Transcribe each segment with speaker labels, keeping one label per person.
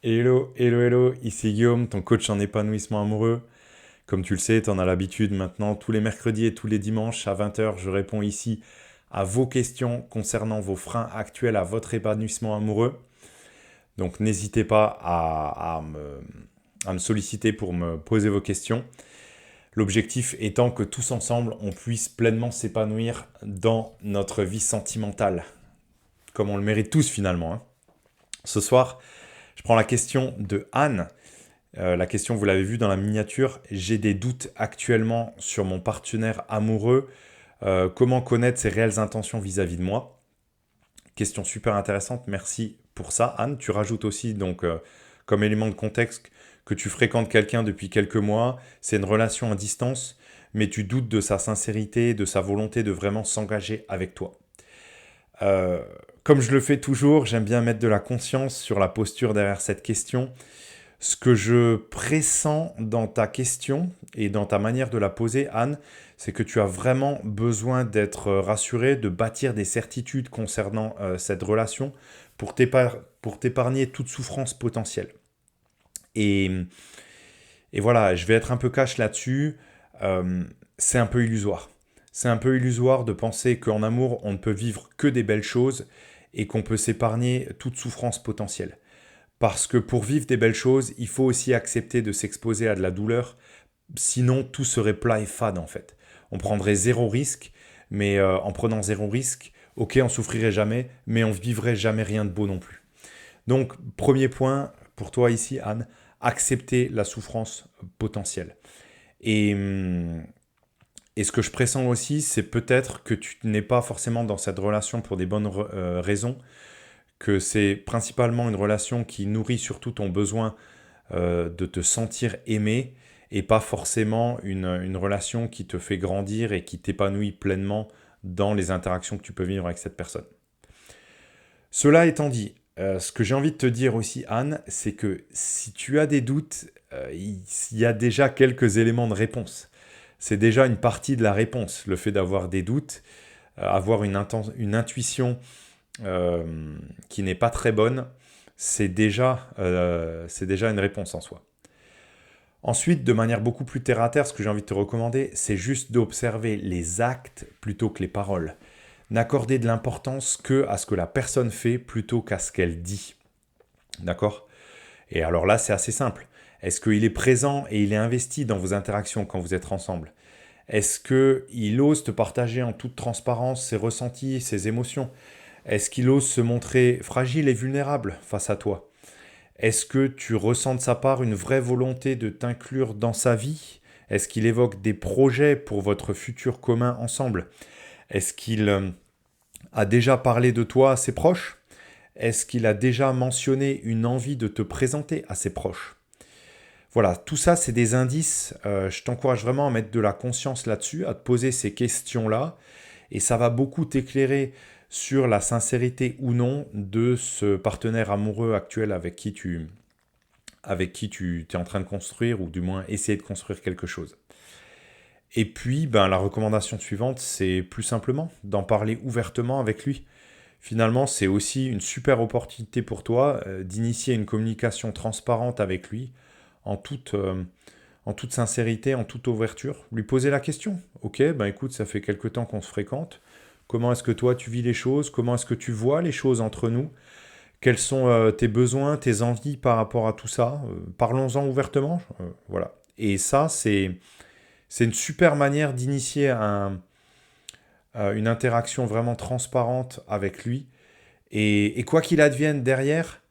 Speaker 1: Hello, hello, hello, ici Guillaume, ton coach en épanouissement amoureux. Comme tu le sais, tu en as l'habitude maintenant, tous les mercredis et tous les dimanches à 20 heures, je réponds ici à vos questions concernant vos freins actuels à votre épanouissement amoureux. Donc n'hésitez pas à me solliciter pour me poser vos questions. L'objectif étant que tous ensemble, on puisse pleinement s'épanouir dans notre vie sentimentale, comme on le mérite tous finalement, hein. Ce soir, je prends la question de Anne. La question, vous l'avez vu dans la miniature, j'ai des doutes actuellement sur mon partenaire amoureux. Comment connaître ses réelles intentions vis-à-vis de moi? Question super intéressante, merci pour ça. Anne, tu rajoutes aussi donc comme élément de contexte que tu fréquentes quelqu'un depuis quelques mois, c'est une relation à distance, mais tu doutes de sa sincérité, de sa volonté de vraiment s'engager avec toi. Euh, Comme je le fais toujours, j'aime bien mettre de la conscience sur la posture derrière cette question. Ce que je pressens dans ta question et dans ta manière de la poser, Anne, c'est que tu as vraiment besoin d'être rassurée, de bâtir des certitudes concernant cette relation pour t'épargner toute souffrance potentielle. Et, et voilà, je vais être un peu cash là-dessus. Euh, c'est un peu illusoire. C'est un peu illusoire de penser qu'en amour, on ne peut vivre que des belles choses et qu'on peut s'épargner toute souffrance potentielle. Parce que pour vivre des belles choses, il faut aussi accepter de s'exposer à de la douleur. Sinon, tout serait plat et fade en fait. On prendrait zéro risque, mais en prenant zéro risque, ok, on souffrirait jamais, mais on vivrait jamais rien de beau non plus. Donc, premier point pour toi ici, Anne, accepter la souffrance potentielle. Et, et ce que je pressens aussi, c'est peut-être que tu n'es pas forcément dans cette relation pour des bonnes raisons, que c'est principalement une relation qui nourrit surtout ton besoin de te sentir aimé et pas forcément une relation qui te fait grandir et qui t'épanouit pleinement dans les interactions que tu peux vivre avec cette personne. Cela étant dit, ce que j'ai envie de te dire aussi, Anne, c'est que si tu as des doutes, il y a déjà quelques éléments de réponse. C'est déjà une partie de la réponse, le fait d'avoir des doutes, avoir une intuition qui n'est pas très bonne, c'est déjà une réponse en soi. Ensuite, de manière beaucoup plus terre à terre, ce que j'ai envie de te recommander, c'est juste d'observer les actes plutôt que les paroles. N'accorder de l'importance que à ce que la personne fait plutôt qu'à ce qu'elle dit. D'accord? Et alors là, c'est assez simple. Est-ce qu'il est présent et il est investi dans vos interactions quand vous êtes ensemble? Est-ce qu'il ose te partager en toute transparence ses ressentis, ses émotions? Est-ce qu'il ose se montrer fragile et vulnérable face à toi? Est-ce que tu ressens de sa part une vraie volonté de t'inclure dans sa vie? Est-ce qu'il évoque des projets pour votre futur commun ensemble? Est-ce qu'il a déjà parlé de toi à ses proches? Est-ce qu'il a déjà mentionné une envie de te présenter à ses proches? Voilà, tout ça, c'est des indices. Je t'encourage vraiment à mettre de la conscience là-dessus, à te poser ces questions-là. Et ça va beaucoup t'éclairer sur la sincérité ou non de ce partenaire amoureux actuel avec qui tu es en train de construire, ou du moins essayer de construire quelque chose. Et puis, ben, la recommandation suivante, c'est plus simplement d'en parler ouvertement avec lui. Finalement, c'est aussi une super opportunité pour toi d'initier une communication transparente avec lui en toute sincérité, en toute ouverture. Lui poser la question. Ok, ben écoute, ça fait quelque temps qu'on se fréquente. Comment est-ce que toi tu vis les choses? Comment est-ce que tu vois les choses entre nous? Quels sont tes besoins, tes envies par rapport à tout ça? Parlons-en ouvertement. Voilà. Et ça, c'est une super manière d'initier une interaction vraiment transparente avec lui. Et quoi qu'il advienne derrière,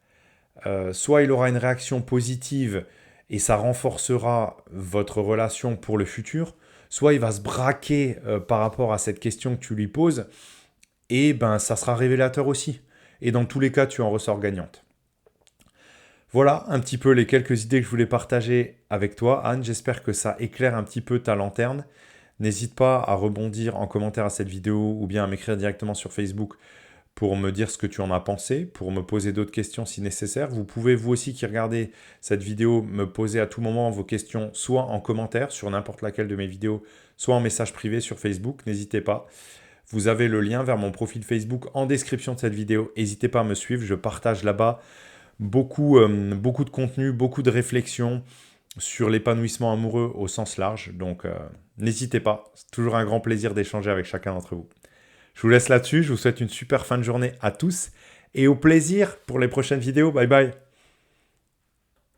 Speaker 1: soit il aura une réaction positive et ça renforcera votre relation pour le futur, soit il va se braquer par rapport à cette question que tu lui poses, et ben ça sera révélateur aussi. Et dans tous les cas, tu en ressors gagnante. Voilà un petit peu les quelques idées que je voulais partager avec toi, Anne. J'espère que ça éclaire un petit peu ta lanterne. N'hésite pas à rebondir en commentaire à cette vidéo ou bien à m'écrire directement sur Facebook pour me dire ce que tu en as pensé, pour me poser d'autres questions si nécessaire. Vous pouvez, vous aussi qui regardez cette vidéo, me poser à tout moment vos questions, soit en commentaire sur n'importe laquelle de mes vidéos, soit en message privé sur Facebook. N'hésitez pas. Vous avez le lien vers mon profil Facebook en description de cette vidéo. N'hésitez pas à me suivre. Je partage là-bas beaucoup de contenu, beaucoup de réflexions sur l'épanouissement amoureux au sens large. Donc, n'hésitez pas. C'est toujours un grand plaisir d'échanger avec chacun d'entre vous. Je vous laisse là-dessus. Je vous souhaite une super fin de journée à tous et au plaisir pour les prochaines vidéos. Bye bye.